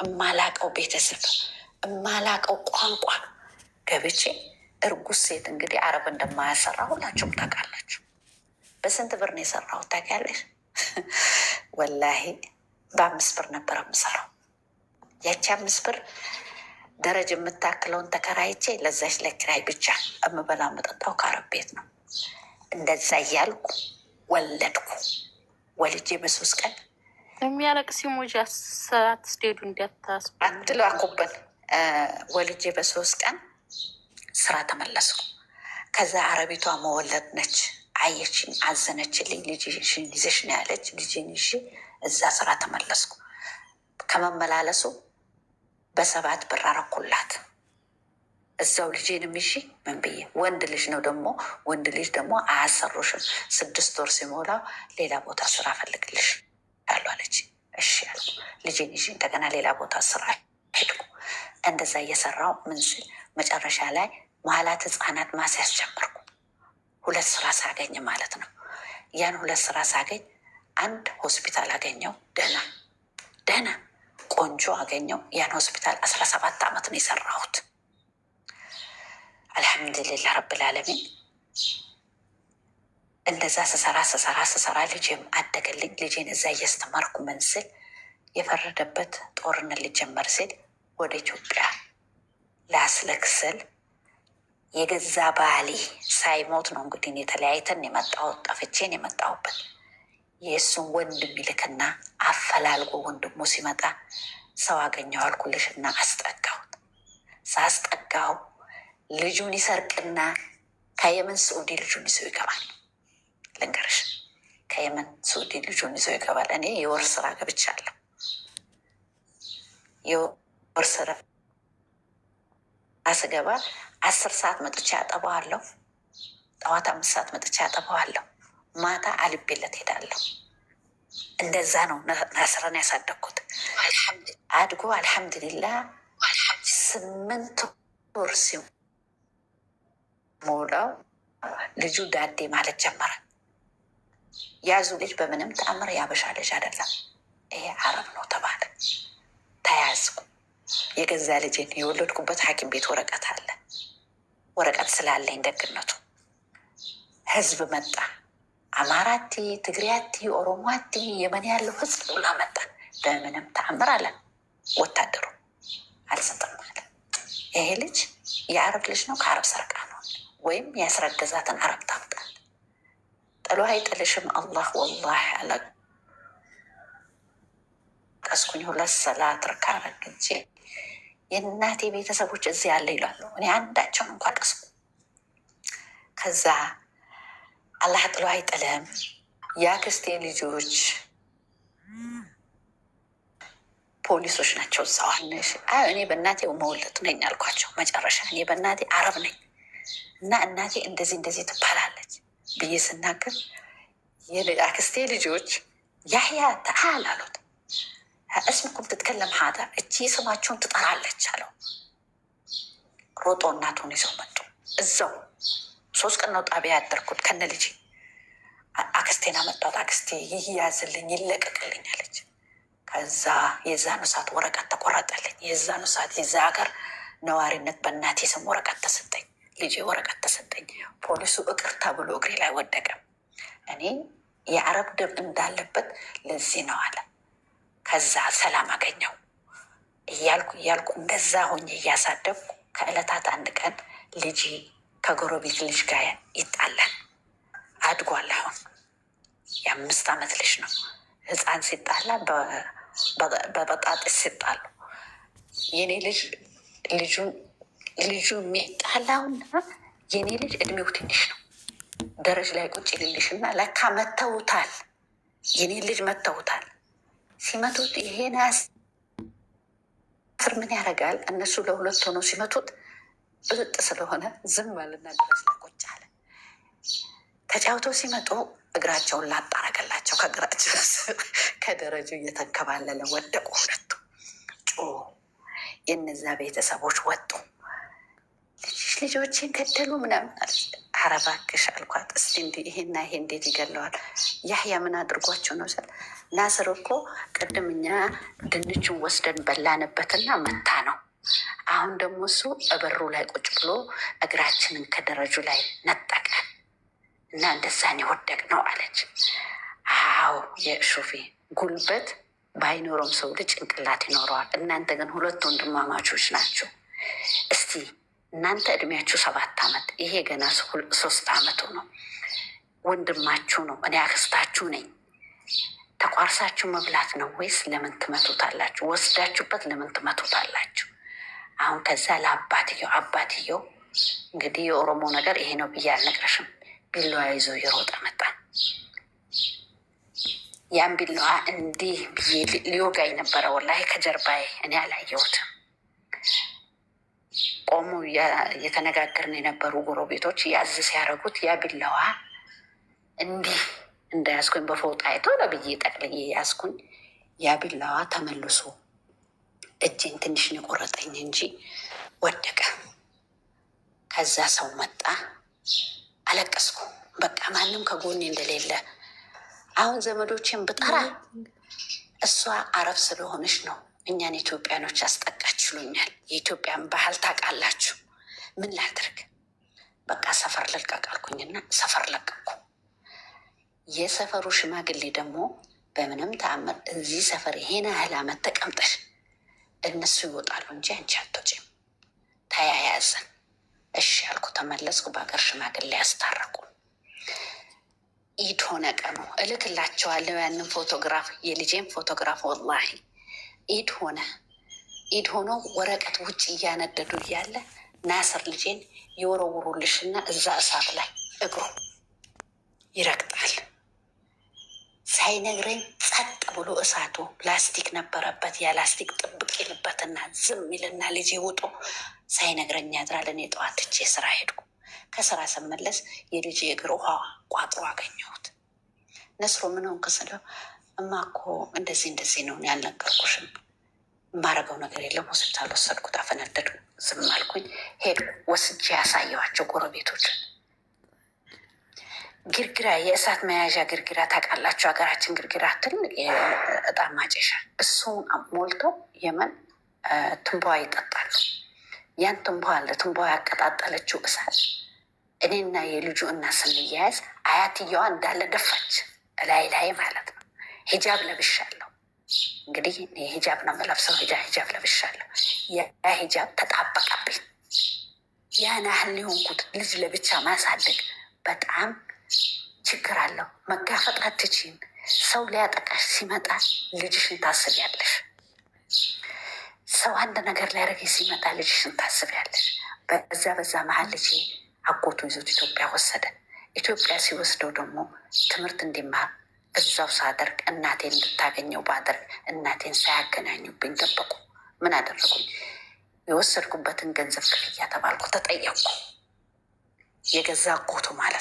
እማላቀው ቤተሰብ እማላቀው ቋንቋ ገብቼ እርጉዝ ሴት እንግዲህ አረብ እንደማያሰራ ሁላችሁም ታውቃላችሁ። በስንት ብር ነው የሰራሁት ታውቂያለሽ? ወላሂ በ5 ብር ነበር የምሰራው። ያቺ 5 ብር ደረጃ የምታክለውን ተከራይቼ ለዛች ለኪራይ ብቻ እምበላ መጠጣው ከአረብ ቤት ነው። እንደዛ እያልኩ ወለድኩ። ወልጄ በ3 ቀን የሚያለቅስ ሲሞጂ አትስደዱ አትላኩብን። ወልጄ በ3 ቀን ስራ ተመለስኩ። ከዛ አረቢቷ መወለድ ነች አየችኝ፣ አዘነችልኝ። ልጅሽን ይዘሽ ነው ያለች። ልጅን ይዤ እዛ ስራ ተመለስኩ። ከመመላለሱ በ7 ብር አረኩላት። እዛው ልጄንም ይዤ ምን ብዬ ወንድ ልጅ ነው ደግሞ ወንድ ልጅ ደግሞ አያሰሩሽም፣ 6 ወር ሲሞላው ሌላ ቦታ ስራ ፈልግልሽ ያሉ አለች። እሺ ያልኩ ልጄን ይዤ እንደገና ሌላ ቦታ ስራ ሄድኩ። እንደዛ እየሰራው ምን ስል መጨረሻ ላይ መሀላት ህፃናት ማስያዝ ጀመርኩ። 2 ስራ ሳገኝ ማለት ነው። ያን 2 ስራ ሳገኝ አንድ ሆስፒታል አገኘው። ደህና ቆንጆ አገኘው። ያን ሆስፒታል 17 ዓመት ነው የሰራሁት። አልሐምዱሊላህ ረብልዓለሚን። እንደዛ ስሰራ ልጄም አደገልኝ። ልጄን እዛ እያስተማርኩ ምን ስል የፈረደበት ጦርነት ሊጀመር ሲል ወደ ኢትዮጵያ ላስለክስል የገዛ ባሌ ሳይሞት ነው እንግዲህ የተለያይተን የመጣሁት፣ ጠፍቼን የመጣሁበት። የእሱን ወንድም ይልክና አፈላልጎ ወንድሙ ሲመጣ ሰው አገኘው አልኩልሽና አስጠጋሁት። ሳስጠጋው ልጁን ይሰርቅና ከየመን ስዑዲ ልጁን ይዘው ይገባል። ልንገርሽ፣ ከየመን ስዑዲ ልጁን ይዘው ይገባል። እኔ የወር ስራ ገብቻለሁ። የወር ስራ አስገባ 10 ሰዓት መጥቻ ያጠባዋለሁ። ጠዋት 5 ሰዓት መጥቻ ያጠባዋለሁ። ማታ አልቤለት ሄዳለሁ። እንደዛ ነው ናስረን ያሳደግኩት። አድጎ አልሐምዱሊላህ 8 ወር ሲሞላው ልጁ ዳዴ ማለት ጀመረ። ያዙ ልጅ በምንም ተአምር ያበሻ ልጅ አይደለም፣ ይሄ አረብ ነው ተባለ። ተያዝኩ። የገዛ ልጅን የወለድኩበት ሐኪም ቤት ወረቀት አለ። ወረቀት ስላለኝ ደግነቱ ህዝብ መጣ። አማራቲ፣ ትግሪያቲ፣ ኦሮሞቲ፣ የመን ያለው ህዝብ ሁላ መጣ። በምንም ተአምር አለ ወታደሩ አልሰጥም አለ። ይሄ ልጅ የአረብ ልጅ ነው፣ ከአረብ ሰርቃ ነው ወይም ያስረገዛትን አረብ ታምጣል። ጥሎ አይጥልሽም አላህ ወላሂ አለ። ቀስኩኝ 2 ሰላት ርካረ ግጄ የእናቴ ቤተሰቦች እዚህ ያለ ይላሉ። እኔ አንዳቸውን እንኳ ቀስኩ። ከዛ አላህ ጥሎ አይጥልም። የአክስቴ ልጆች ፖሊሶች ናቸው እዛው። እኔ በእናቴ መወለድ ነኝ አልኳቸው። መጨረሻ እኔ በእናቴ አረብ ነኝ እና እናቴ እንደዚህ ትባላለች ብዬ ስናገር የአክስቴ ልጆች ያህያ ተአል አሉት። እስምኩም ትትከለም ሀዳ እቺ ስማችሁን ትጠራለች አለው። ሮጦ እናቱን ይዘው መጡ። እዛው 3 ቀን ነው ጣቢያ ያደርኩት ከነ ልጅ። አክስቴን አመጣት። አክስቴ ይያዝልኝ ይለቀቅልኝ አለች። ከዛ የዛኑ ሰዓት ወረቀት ተቆረጠልኝ። የዛኑ ሰዓት የዛ ሀገር ነዋሪነት በእናቴ ስም ወረቀት ተሰጠኝ። ልጄ ወረቀት ተሰጠኝ። ፖሊሱ እቅርታ ብሎ እግሬ ላይ ወደቀ። እኔ የአረብ ደም እንዳለበት ለዚህ ነው አለ። ከዛ ሰላም አገኘው እያልኩ እንደዛ ሆኜ እያሳደግኩ ከዕለታት አንድ ቀን ልጅ ከጎረቤት ልጅ ጋር ይጣላል። አድጓል። አሁን የ5 ዓመት ልጅ ነው። ህፃን ሲጣላ በበጣጥስ ሲጣሉ የኔ ልጁ የሚጣላውና የኔ ልጅ እድሜው ትንሽ ነው። ደረጃ ላይ ቁጭ ልልሽና ለካ መተውታል። የኔ ልጅ መተውታል። ሲመቱት ይሄን ስር ምን ያደርጋል? እነሱ ለ2 ሆኖ ሲመቱት ብልጥ ስለሆነ ዝም ባልና ደረጃ ላይ ቁጭ አለ። ተጫውተው ሲመጡ እግራቸውን ላጣረገላቸው። ከእግራቸው ከደረጃው እየተንከባለለ ወደቁ። 2 ጮ የነዛ ቤተሰቦች ወጡ። ልጆችን ገደሉ ምናምን ኧረ እባክሽ አልኳት። እስቲ ይሄና ይሄ እንዴት ይገለዋል? ያህያ ምን አድርጓቸው ነው ስል ናስር እኮ ቅድም እኛ ድንቹን ወስደን በላንበትና መታ ነው። አሁን ደግሞ እሱ እበሩ ላይ ቁጭ ብሎ እግራችንን ከደረጁ ላይ ነጠቀ እና እንደዛን የወደቅ ነው አለች። አዎ የሹፌ ጉልበት ባይኖረውም ሰው ልጅ ጭንቅላት ይኖረዋል። እናንተ ግን ሁለት ወንድማማቾች ናቸው። እስቲ እናንተ እድሜያችሁ 7 ዓመት፣ ይሄ ገና 3 ዓመቱ ነው። ወንድማችሁ ነው፣ እኔ አክስታችሁ ነኝ። ተቋርሳችሁ መብላት ነው ወይስ ለምን ትመቱታላችሁ? ወስዳችሁበት ለምን ትመቱታላችሁ? አሁን ከዛ ለአባትየው እንግዲህ የኦሮሞ ነገር ይሄ ነው ብዬ አልነግረሽም። ቢላዋ ይዞ እየሮጠ መጣ። ያን ቢላዋ እንዲህ ብዬ ሊወጋኝ ነበረ። ወላሂ ከጀርባዬ እኔ አላየሁትም። ቆሙ የተነጋገርን የነበሩ ጎረቤቶች ያዝ ሲያደርጉት ያ ቢላዋ እንዲህ እንደያዝኩኝ በፎጣ አይቶ ለብዬ ጠቅልዬ ያዝኩኝ። ያ ቢላዋ ተመልሶ እጄን ትንሽ ነው የቆረጠኝ እንጂ ወደቀ። ከዛ ሰው መጣ። አለቀስኩ። በቃ ማንም ከጎኔ እንደሌለ። አሁን ዘመዶችን ብጠራ እሷ አረብ ስለሆነች ነው እኛን ኢትዮጵያኖች አስጠቃች ይሉኛል። የኢትዮጵያን ባህል ታውቃላችሁ። ምን ላድርግ? በቃ ሰፈር ልልቀቅ አልኩኝና ሰፈር ለቀቅኩ። የሰፈሩ ሽማግሌ ደግሞ በምንም ተአምር እዚህ ሰፈር ይሄን ያህል ዓመት ተቀምጠሽ እነሱ ይወጣሉ እንጂ አንቺ አትወጪም፣ ተያያዘን። እሺ ያልኩ ተመለስኩ። በሀገር ሽማግሌ ያስታረቁ። ኢድ ሆነ ቀኑ። እልክላቸዋለሁ ያንን ፎቶግራፍ፣ የልጄን ፎቶግራፍ። ወላሂ ኢድ ሆነ። ኢድ ሆኖ ወረቀት ውጭ እያነደዱ እያለ ናስር ልጄን የወረውሩልሽና እዛ እሳት ላይ እግሩ ይረግጣል። ሳይነግረኝ ጸጥ ብሎ እሳቱ ላስቲክ ነበረበት። ያ ላስቲክ ጥብቅ ይልበትና ዝም ይልና ልጄ ውጦ ሳይነግረኝ ያድራል። እኔ ጠዋት ትቼ ስራ ሄድኩ። ከስራ ስመለስ የልጄ እግር ውሃ ቋጥሮ አገኘሁት። ነስሮ ምን ሆንክ ስለው እማ እኮ እንደዚህ ነው ያልነገርኩሽም፣ የማረገው ነገር የለም። ሆስፒታል ወሰድኩት፣ አፈነደዱ። ዝም አልኩኝ። ሄድኩ ወስጄ ያሳየኋቸው ጎረቤቶች። ግርግራ፣ የእሳት መያዣ ግርግራ ታውቃላችሁ? ሀገራችን ግርግራ ትልቅ የእጣን ማጨሻ፣ እሱን ሞልተው የመን ትንባዋ ይጠጣሉ። ያን ትንባዋ ያቀጣጠለችው እሳት እኔና የልጁ እናት ስንያያዝ አያትየዋ እንዳለ ደፋች፣ ላይ ማለት ነው። ሂጃብ ለብሻለሁ። እንግዲህ ሂጃብ ነው የምለብሰው። ሂጃብ ለብሻለሁ። ያ ሂጃብ ተጣበቀብኝ። ያን ያህል የሆንኩት ልጅ ለብቻ ማሳደግ በጣም ችግር አለው። መጋፈጥ አትችይም። ሰው ሊያጠቃሽ ሲመጣ ልጅሽን ታስቢያለሽ። ሰው አንድ ነገር ሊያደርግ ሲመጣ ልጅሽን ታስቢያለሽ። በዛ መሀል ልጅ አጎቱ ይዞት ኢትዮጵያ ወሰደ። ኢትዮጵያ ሲወስደው ደግሞ ትምህርት እንዲማር እዛው ሳደርግ እናቴን እንድታገኘው ባደርግ እናቴን ሳያገናኙብኝ ደበቁ። ምን አደረጉኝ? የወሰድኩበትን ገንዘብ ክፍያ ተባልኩ፣ ተጠየቁ። የገዛ አጎቱ ማለት